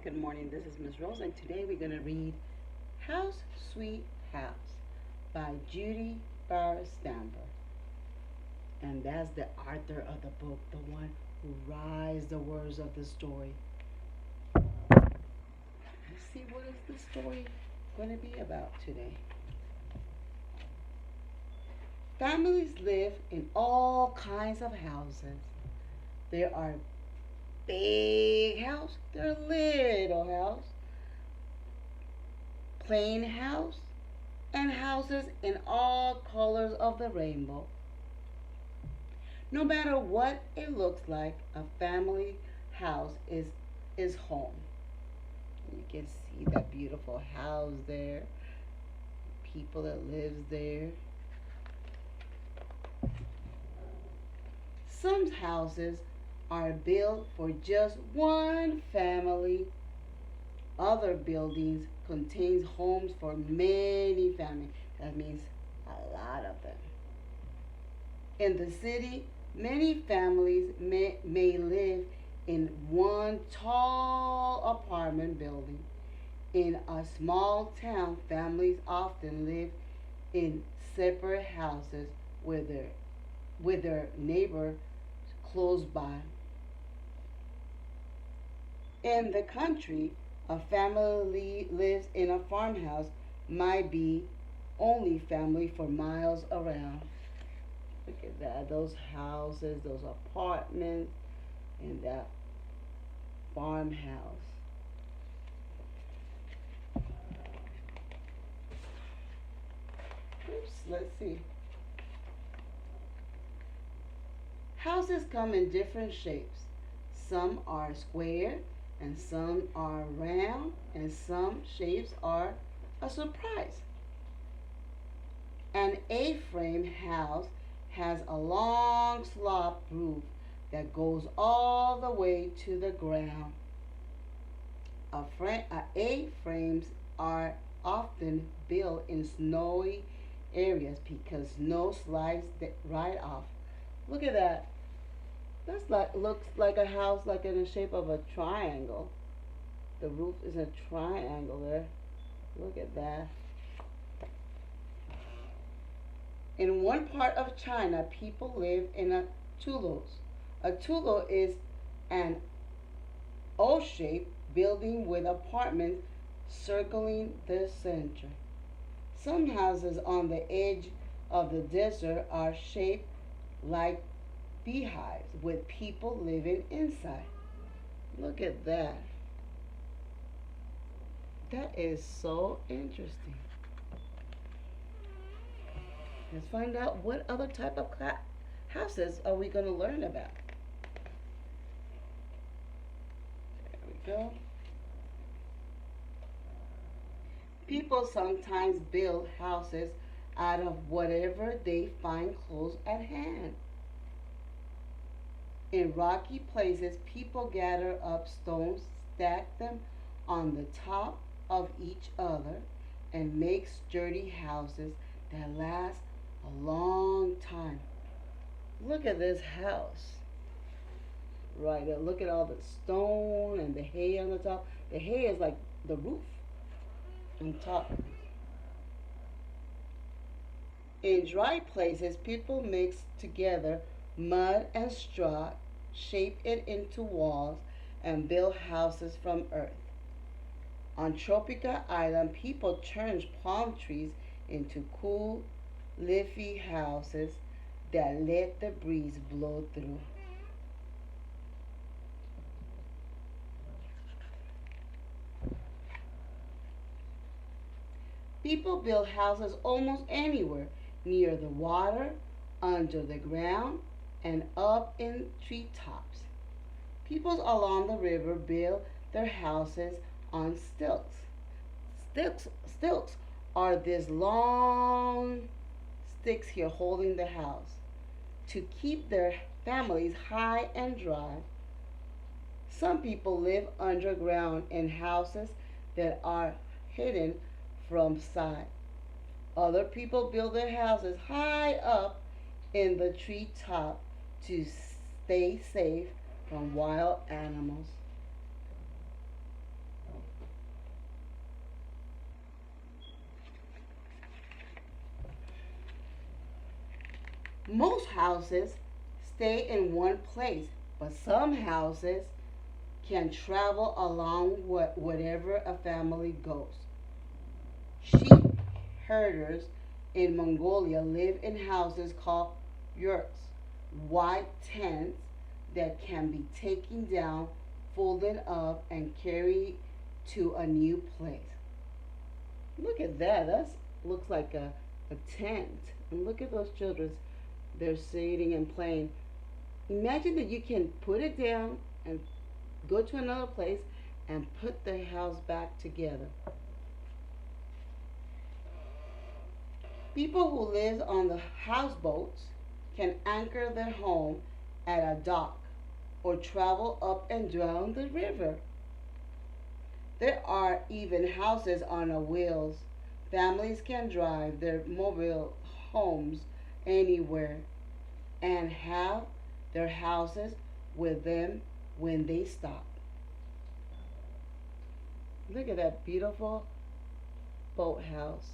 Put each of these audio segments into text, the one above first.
good morning. This is Ms. Rose, and today we're going to read House, Sweet House by Judy Barr Stamper. And that's the author of the book, the one who writes the words of the story. Let's see what is the story going to be about today. Families live in all kinds of houses. There are big house, there are little house, plain house, and houses in all colors of the rainbow. No matter what it looks like, a family house is home. You can see that beautiful house there, people that lives there. Some houses are built for just one family. Other buildings contains homes for many families. That means a lot of them. In the city, many families may live in one tall apartment building. In a small town, families often live in separate houses with their neighbor close by. In the country, a family lives in a farmhouse, might be only family for miles around. Look at that, those houses, those apartments, and that farmhouse. Oops, let's see. Houses come in different shapes. Some are square, and some are round, and some shapes are a surprise. An A-frame house has a long slop roof that goes all the way to the ground. A-frames are often built in snowy areas because snow slides right off. Look at that. That's like looks like a house like in the shape of a triangle. The roof is a triangle there. Look at that. In one part of China, people live in a tulos. A tulo is an O-shaped building with apartments circling the center. Some houses on the edge of the desert are shaped like beehives with people living inside. Look at that. That is so interesting. Let's find out what other type of houses are we going to learn about. There we go. People sometimes build houses out of whatever they find close at hand. In rocky places, people gather up stones, stack them on the top of each other, and make sturdy houses that last a long time. Look at this house. Right, look at all the stone and the hay on the top. The hay is like the roof on top. In dry places, people mix together mud and straw, shape it into walls, and build houses from earth. On tropical island, people turn palm trees into cool, leafy houses that let the breeze blow through. People build houses almost anywhere, near the water, under the ground, and up in treetops. People along the river build their houses on stilts. Stilts are these long sticks here holding the house to keep their families high and dry. Some people live underground in houses that are hidden from sight. Other people build their houses high up in the treetop to stay safe from wild animals. Most houses stay in one place, but some houses can travel along wherever a family goes. Sheep herders in Mongolia live in houses called yurts, wide tents that can be taken down, folded up, and carried to a new place. Look at that. That looks like a tent. And look at those children. They're sitting and playing. Imagine that you can put it down and go to another place and put the house back together. People who live on the houseboats can anchor their home at a dock or travel up and down the river. There are even houses on wheels. Families can drive their mobile homes anywhere and have their houses with them when they stop. Look at that beautiful boathouse.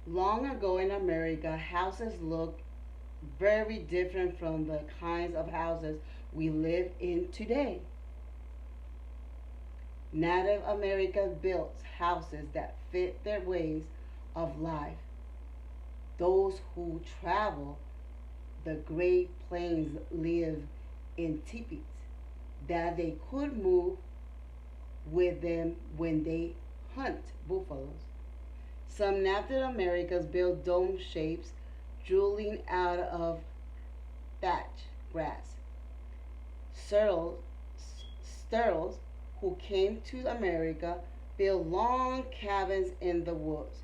Long ago in America, houses looked very different from the kinds of houses we live in today. Native Americans built houses that fit their ways of life. Those who travel the Great Plains live in teepees that they could move with them when they hunt buffaloes. Some Native Americans built dome shapes drooling out of thatch grass. Searles, Sturls, who came to America, built long cabins in the woods.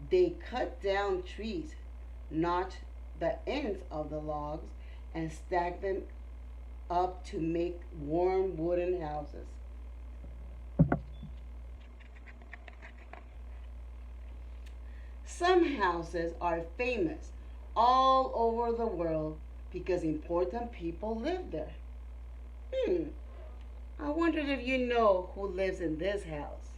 They cut down trees, notched the ends of the logs, and stacked them up to make warm wooden houses. Some houses are famous all over the world because important people live there. Hmm, I wondered if you know who lives in this house.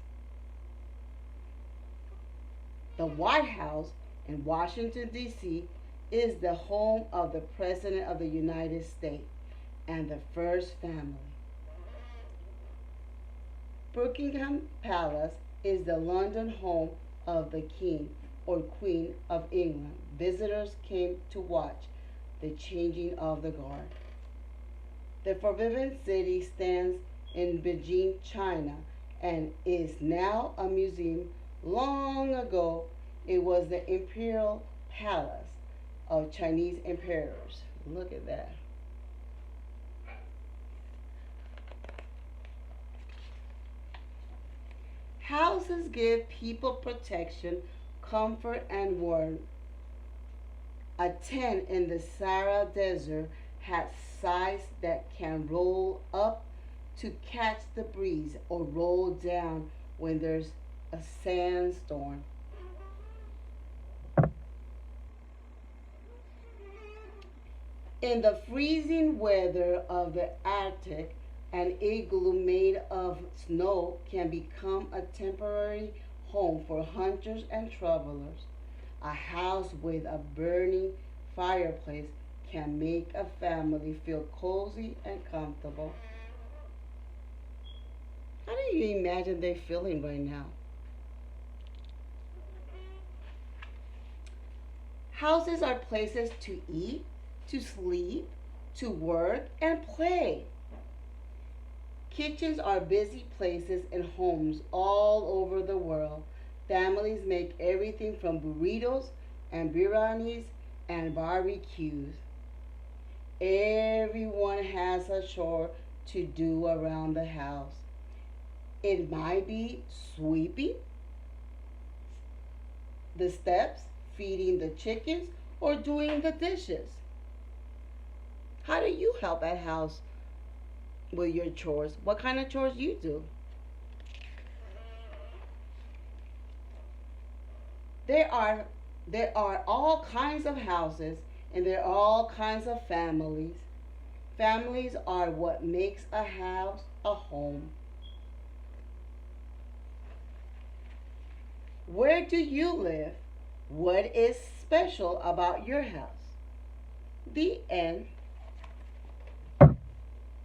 The White House in Washington, D.C. is the home of the President of the United States and the First Family. Buckingham Palace is the London home of the King or Queen of England. Visitors came to watch the changing of the guard. The Forbidden City stands in Beijing, China, and is now a museum. Long ago, it was the imperial palace of Chinese emperors. Look at that. Houses give people protection, comfort, and warmth. A tent in the Sahara Desert has sides that can roll up to catch the breeze or roll down when there's a sandstorm. In the freezing weather of the Arctic, an igloo made of snow can become a temporary home for hunters and travelers. A house with a burning fireplace can make a family feel cozy and comfortable. How do you imagine they're feeling right now? Houses are places to eat, to sleep, to work, and play. Kitchens are busy places in homes all over the world. Families make everything from burritos and biryanis and barbecues. Everyone has a chore to do around the house. It might be sweeping the steps, feeding the chickens, or doing the dishes. How do you help at house with your chores? What kind of chores you do? There are there are all kinds of houses and there are all kinds of families. Families are what makes a house a home. Where do you live? What is special about your house? The end.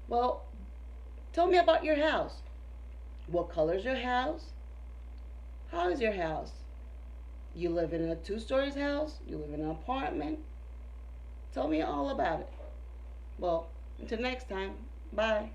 Well, tell me about your house. What color is your house? How is your house? You live in a two-stories house? You live in an apartment? Tell me all about it. Well, until next time, bye.